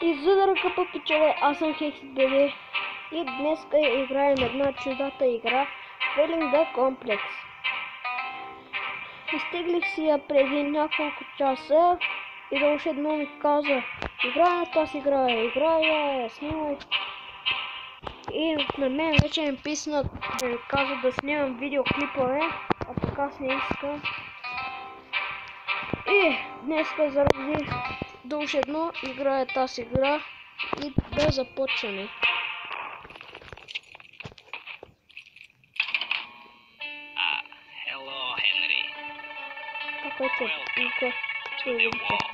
И здраво, пъпичове, аз съм HexitBB и днеска играем една чудата игра Felling the Complex. Изтеглих си я преди няколко часа и дълше едно ми каза: играя на тази игра, играя, снимай. И на мен вече ми писна да ми каза да снимам видеоклипове, а пък аз не искам. И днеска заради дълже едно играя тази игра и да започваме. Hello, Henry. Welcome to the wall.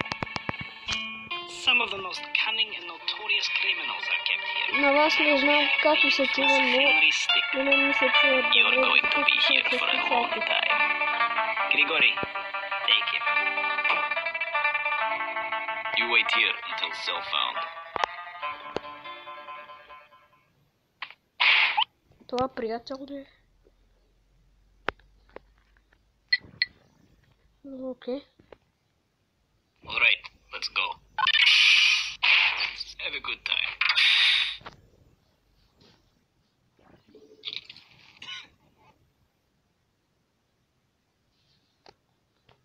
Some of the most cunning and notorious criminals are kept here. На вас не знам как ви се чува, но на мен ми се чува добре. You're going to be here for a long time. Grigori, take him. You wait here until cell found. Това приятел ли е? Окей. Alright, let's go. Have a good time.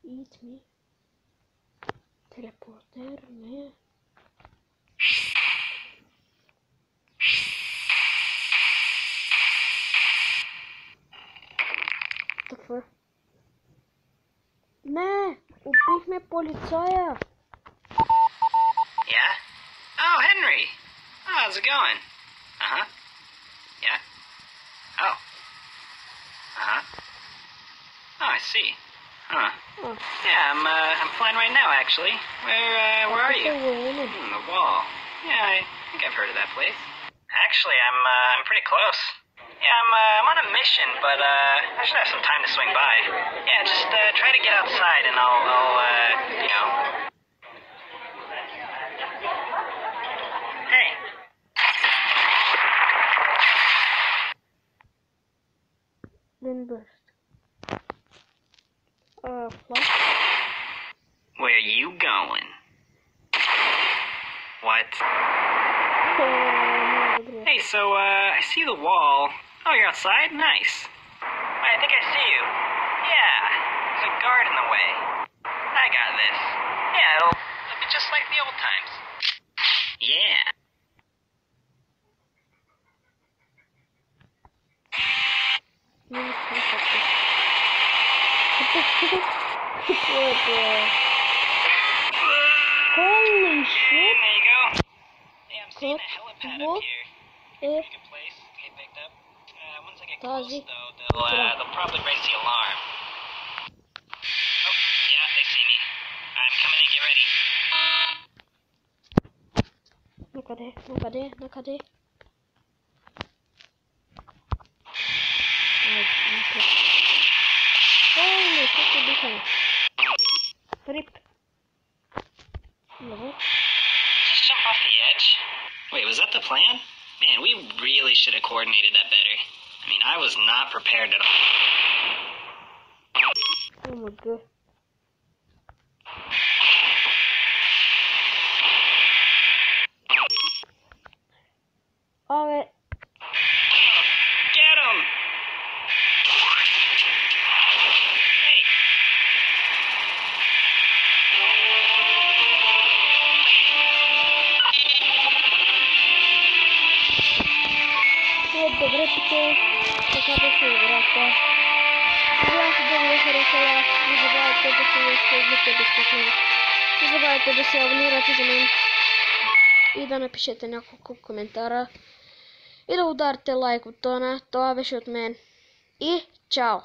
Eat me. Teleporter me. Какво? Не! Убихме полицая! Yeah? Oh, Henry! Oh, how's it going? Uh-huh. Yeah? Oh. Uh-huh. Oh, I see. Huh. Oh. Yeah, I'm fine right now, actually. Where are you? The wall. Yeah, I think I've heard of that place. Actually, I'm pretty close. Yeah, I'm on a mission, but, I should have some time to swing by. Yeah, just, try to get outside and I'll, you know. Hey. Then burst. What? Where you going? What? Hey, so, I see the wall. Oh, you're outside? Nice. I think I see you. Yeah, there's a guard in the way. I got this. Yeah, it'll be just like the old times. Yeah. Holy shit! There you go. Hey, I'm seeing a helipad up here. Eh, Good place to get picked up. Once I get Tazi. close, though, they'll probably raise the alarm. Oh, yeah, they see me. I'm coming in, get ready. накъде? Holy shit, убихаме. Рип. Добре. Just jump off the edge. Wait, was that the plan? Man, we really should have coordinated that better. I mean, I was not prepared at all. Oh my god. Alright. Get him! Hey! Добре, пите, така да се играта. Надявам се да ви е харесала. Не забравяйте да се изтеглите безплатно. Не забравяйте да се абонирате за мен. И да напишете няколко коментара. И да ударите лайк бутона. Това беше от мен. И чао!